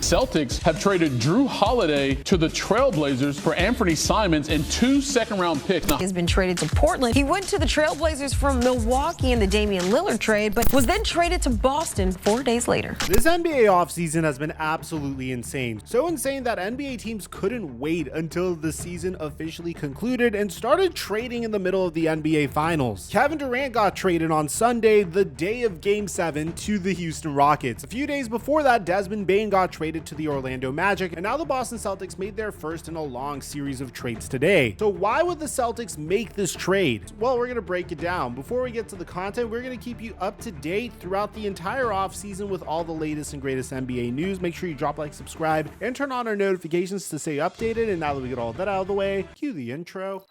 Celtics have traded Drew Holiday to the Trailblazers for Anthony Simons and 2 second-round picks. Now, he's been traded to Portland. He went to the Trailblazers from Milwaukee in the Damian Lillard trade, but was then traded to Boston 4 days later. This NBA offseason has been absolutely insane. So insane that NBA teams couldn't wait until the season officially concluded and started trading in the middle of the NBA Finals. Kevin Durant got traded on Sunday, the day of Game 7, to the Houston Rockets. A few days before that, Desmond Bane got traded to the Orlando Magic, and now the Boston Celtics made their first in a long series of trades today. So why would the Celtics make this trade? Well, we're going to break it down. Before we get to the content, we're going to keep you up to date throughout the entire offseason with all the latest and greatest NBA news. Make sure you drop a like, subscribe, and turn on our notifications to stay updated. And now that we get all that out of the way, cue the intro.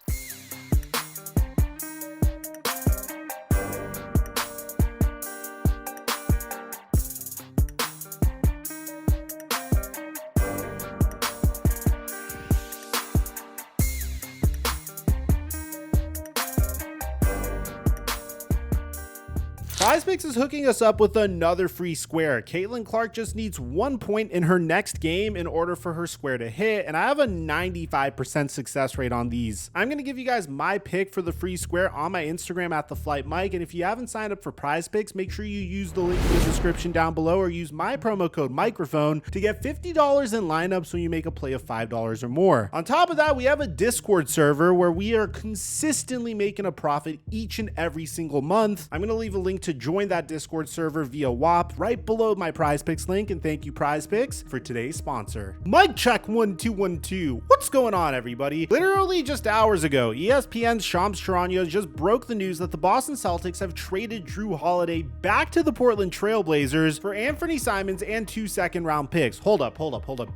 PrizePicks is hooking us up with another free square. Caitlin Clark just needs 1 point in her next game in order for her square to hit, and I have a 95% success rate on these. I'm going to give you guys my pick for the free square on my Instagram at TheFlightMike, and if you haven't signed up for PrizePicks, make sure you use the link in the description down below or use my promo code microphone to get $50 in lineups when you make a play of $5 or more. On top of that, we have a Discord server where we are consistently making a profit each and every single month. I'm going to leave a link to join that Discord server via WAP right below my PrizePicks link, and thank you PrizePicks for today's sponsor. Mic check 1 2 1 2. What's going on, everybody? Literally just hours ago, ESPN's Shams Charania just broke the news that the Boston Celtics have traded Drew Holiday back to the Portland Trailblazers for Anthony Simons and 2 second-round picks. Hold up.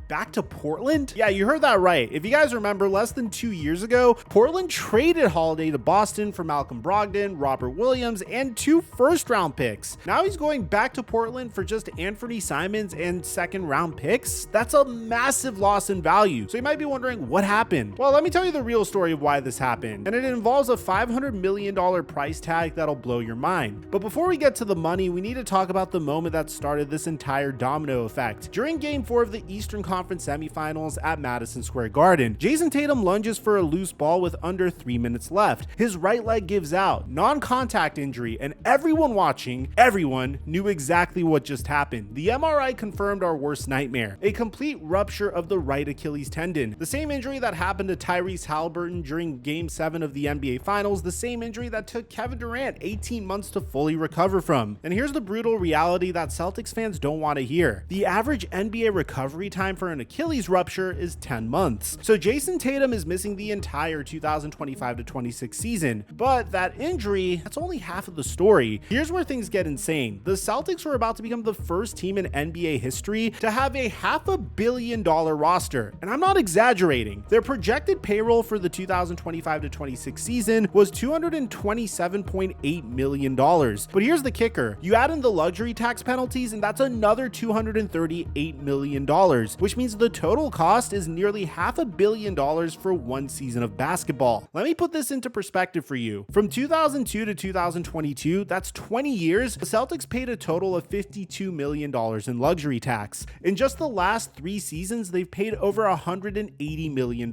Back to Portland? Yeah, you heard that right. If you guys remember, less than 2 years ago, Portland traded Holiday to Boston for Malcolm Brogdon, Robert Williams, and 2 first-round picks. Now he's going back to Portland for just Anthony Simons and second-round picks. That's a massive loss in value. So you might be wondering what happened. Well, let me tell you the real story of why this happened. And it involves a $500 million price tag that'll blow your mind. But before we get to the money, we need to talk about the moment that started this entire domino effect. During Game 4 of the Eastern Conference semifinals at Madison Square Garden, Jason Tatum lunges for a loose ball with under 3 minutes left. His right leg gives out, non-contact injury, and everyone everyone knew exactly what just happened. The MRI confirmed our worst nightmare, a complete rupture of the right Achilles tendon. The same injury that happened to Tyrese Halliburton during Game 7 of the NBA Finals, the same injury that took Kevin Durant 18 months to fully recover from. And here's the brutal reality that Celtics fans don't want to hear. The average NBA recovery time for an Achilles rupture is 10 months. So Jason Tatum is missing the entire 2025-26 season, but that injury, that's only half of the story. Here's where things get insane. The Celtics were about to become the first team in NBA history to have a $500 million roster. And I'm not exaggerating. Their projected payroll for the 2025-26 season was $227.8 million. But here's the kicker. You add in the luxury tax penalties, and that's another $238 million, which means the total cost is nearly $500 million for one season of basketball. Let me put this into perspective for you. From 2002 to 2022, that's 20 years, the Celtics paid a total of $52 million in luxury tax. In just the last 3 seasons, they've paid over $180 million.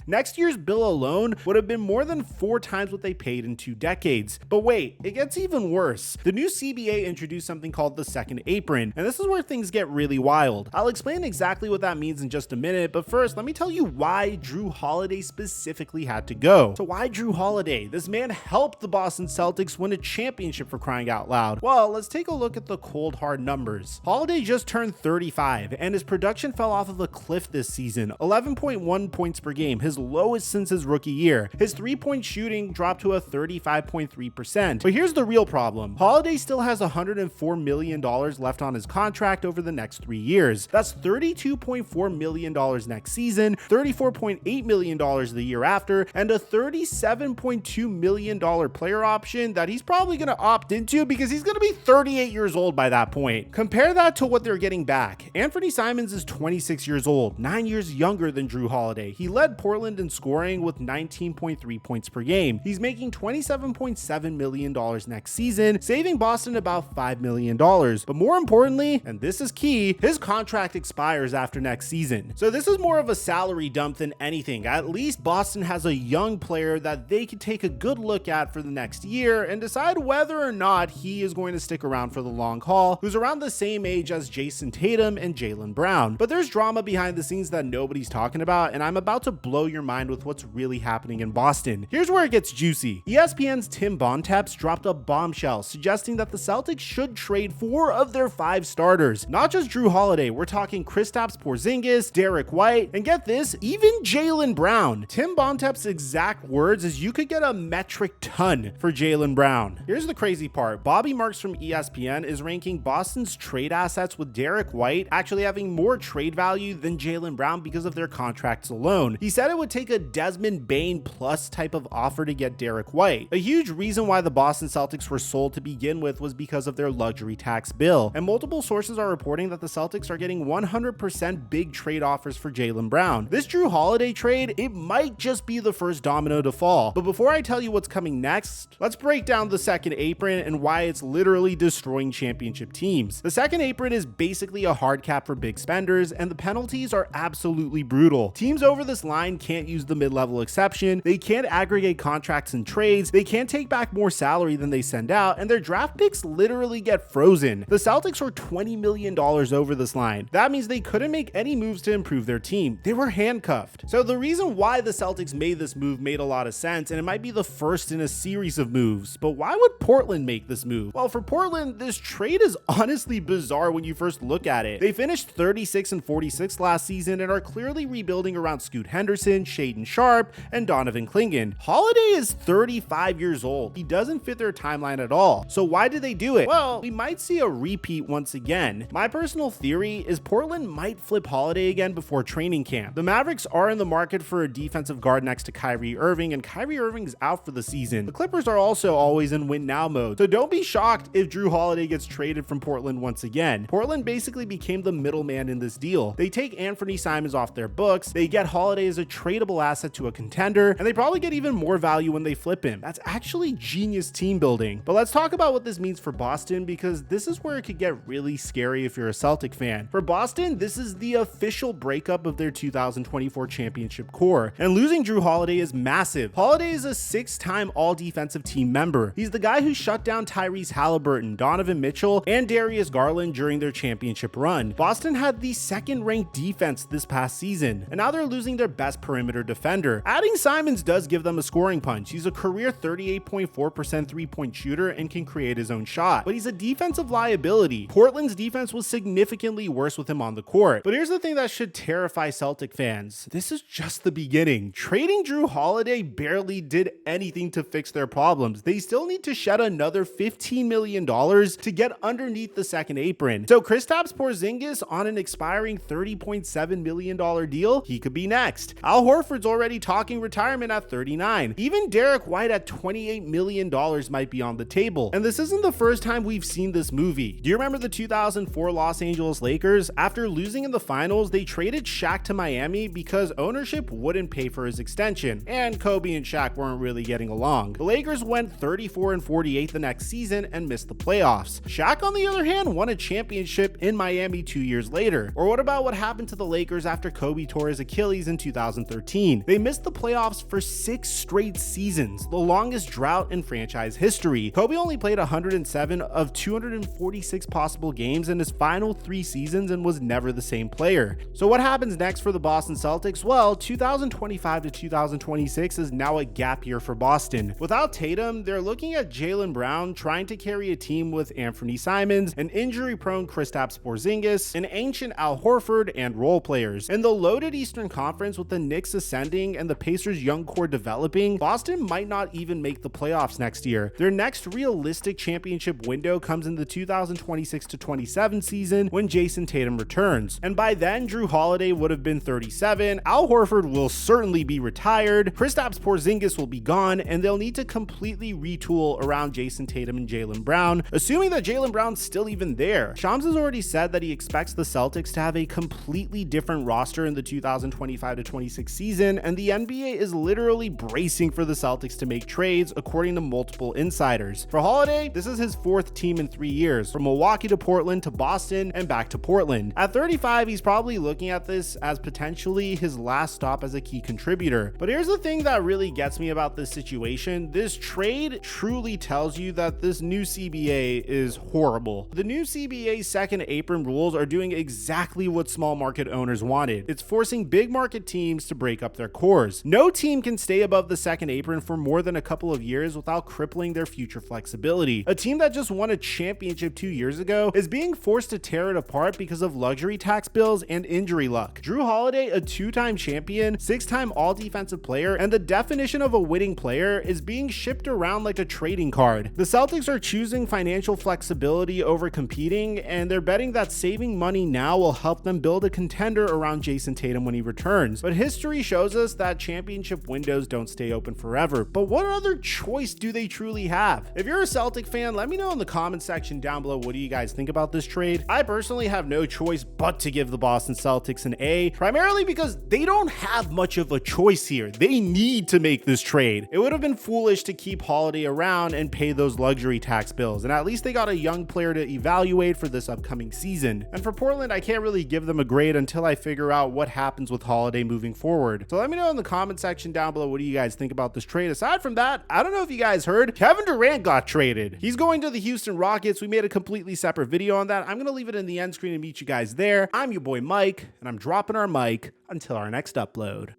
Next year's bill alone would have been more than 4 times what they paid in 2 decades. But wait, it gets even worse. The new CBA introduced something called the second apron, and this is where things get really wild. I'll explain exactly what that means in just a minute, but first, let me tell you why Drew Holiday specifically had to go. So why Drew Holiday? This man helped the Boston Celtics win a championship, for crying out loud. Well, let's take a look at the cold hard numbers. Holiday just turned 35, and his production fell off of a cliff this season. 11.1 points per game, his lowest since his rookie year. His 3-point shooting dropped to a 35.3%. But here's the real problem. Holiday still has $104 million left on his contract over the next 3 years. That's $32.4 million next season, $34.8 million the year after, and a $37.2 million player option that he's probably going to opt into because he's going to be 38 years old by that point. Compare that to what they're getting back. Anthony Simons is 26 years old, 9 years younger than Drew Holiday. He led Portland in scoring with 19.3 points per game. He's making $27.7 million next season, saving Boston about $5 million. But more importantly, and this is key, his contract expires after next season. So this is more of a salary dump than anything. At least Boston has a young player that they could take a good look at for the next year and decide whether or not he is going to stick around for the long haul, who's around the same age as Jason Tatum and Jaylen Brown. But there's drama behind the scenes that nobody's talking about, and I'm about to blow your mind with what's really happening in Boston. Here's where it gets juicy. ESPN's Tim Bontemps dropped a bombshell suggesting that the Celtics should trade 4 of their 5 starters. Not just Drew Holiday, we're talking Kristaps Porzingis, Derek White, and get this, even Jaylen Brown. Tim Bontemps' exact words is you could get a metric ton for Jaylen Brown. Here's the crazy part. Bobby Marks from ESPN is ranking Boston's trade assets with Derek White actually having more trade value than Jaylen Brown because of their contracts alone. He said it would take a Desmond Bane plus type of offer to get Derek White. A huge reason why the Boston Celtics were sold to begin with was because of their luxury tax bill, and multiple sources are reporting that the Celtics are getting 100% big trade offers for Jaylen Brown. This Drew Holiday trade, it might just be the first domino to fall. But before I tell you what's coming next, let's break down the second apron and why it's literally destroying championship teams. The second apron is basically a hard cap for big spenders, and the penalties are absolutely brutal. Teams over this line can't use the mid-level exception, they can't aggregate contracts and trades, they can't take back more salary than they send out, and their draft picks literally get frozen. The Celtics were $20 million over this line. That means they couldn't make any moves to improve their team. They were handcuffed. So the reason why the Celtics made this move made a lot of sense, and it might be the first in a series of moves. But why would Portland make this move? Well, for Portland, this trade is honestly bizarre when you first look at it. They finished 36-46 last season and are clearly rebuilding around Scoot Henderson, Shaedon Sharpe, and Donovan Clingan. Holiday is 35 years old. He doesn't fit their timeline at all. So why did they do it? Well, we might see a repeat once again. My personal theory is Portland might flip Holiday again before training camp. The Mavericks are in the market for a defensive guard next to Kyrie Irving, and Kyrie Irving is out for the season. The Clippers are also always in win now mode, so don't be shocked if Drew Holiday gets traded from Portland once again. Portland basically became the middleman in this deal. They take Anthony Simons off their books, they get Holiday as a tradable asset to a contender, and they probably get even more value when they flip him. That's actually genius team building. But let's talk about what this means for Boston, because this is where it could get really scary if you're a Celtic fan. For Boston, this is the official breakup of their 2024 championship core, and losing Drew Holiday is massive. Holiday is a 6-time all-defensive team member. He's the guy who shut down Tyrese Halliburton, Donovan Mitchell, and Darius Garland during their championship run. Boston had the second-ranked defense this past season, and now they're losing their best perimeter defender. Adding Simons does give them a scoring punch. He's a career 38.4% three-point shooter and can create his own shot, but he's a defensive liability. Portland's defense was significantly worse with him on the court. But here's the thing that should terrify Celtic fans. This is just the beginning. Trading Drew Holiday barely did anything to fix their problems. They still need to shed another $15 million to get underneath the second apron. So Kristaps Porzingis on an expiring $30.7 million deal, he could be next. Al Horford's already talking retirement at 39. Even Derek White at $28 million might be on the table. And this isn't the first time we've seen this movie. Do you remember the 2004 Los Angeles Lakers? After losing in the finals, they traded Shaq to Miami because ownership wouldn't pay for his extension, and Kobe and Shaq weren't really getting along. The Lakers went 34-48 the next season and missed the playoffs. Shaq, on the other hand, won a championship in Miami 2 years later. Or what about what happened to the Lakers after Kobe tore his Achilles in 2013? They missed the playoffs for 6 straight seasons, the longest drought in franchise history. Kobe only played 107 of 246 possible games in his final 3 seasons and was never the same player. So what happens next for the Boston Celtics? Well, 2025 to 2026 is now a gap year for Boston. Without Tatum, they're looking at Jaylen Brown trying to carry a team with Anthony Simons, an injury-prone Kristaps Porzingis, an ancient Al Horford, and role players. In the loaded Eastern Conference with the Knicks ascending and the Pacers' young core developing, Boston might not even make the playoffs next year. Their next realistic championship window comes in the 2026 to 27 season when Jason Tatum returns. And by then, Drew Holiday would have been 37, Al Horford will certainly be retired, Kristaps Porzingis will be gone, and they'll need to completely retool around Jason Tatum in Jaylen Brown, assuming that Jaylen Brown's still even there. Shams has already said that he expects the Celtics to have a completely different roster in the 2025-26 season, and the NBA is literally bracing for the Celtics to make trades, according to multiple insiders. For Holiday, this is his fourth team in 3 years, from Milwaukee to Portland to Boston and back to Portland. At 35, he's probably looking at this as potentially his last stop as a key contributor. But here's the thing that really gets me about this situation. This trade truly tells you that this new CBA is horrible. The new CBA's second apron rules are doing exactly what small market owners wanted. It's forcing big market teams to break up their cores. No team can stay above the second apron for more than a couple of years without crippling their future flexibility. A team that just won a championship 2 years ago is being forced to tear it apart because of luxury tax bills and injury luck. Drew Holiday, a two-time champion, six-time all-defensive player, and the definition of a winning player, is being shipped around like a trading card. The Celtics are choosing financial flexibility over competing, and they're betting that saving money now will help them build a contender around Jason Tatum when he returns. But history shows us that championship windows don't stay open forever. But what other choice do they truly have? If you're a Celtic fan, let me know in the comment section down below, what do you guys think about this trade? I personally have no choice but to give the Boston Celtics an A, primarily because they don't have much of a choice here. They need to make this trade. It would have been foolish to keep Holiday around and pay those luxury tax bills, and at least they got a young player to evaluate for this upcoming season. And for Portland, I can't really give them a grade until I figure out what happens with Holiday moving forward. So let me know in the comment section down below, what do you guys think about this trade? Aside from that, I don't know if you guys heard, Kevin Durant got traded. He's going to the Houston Rockets. We made a completely separate video on that. I'm going to leave it in the end screen and meet you guys there. I'm your boy Mike, and I'm dropping our mic until our next upload.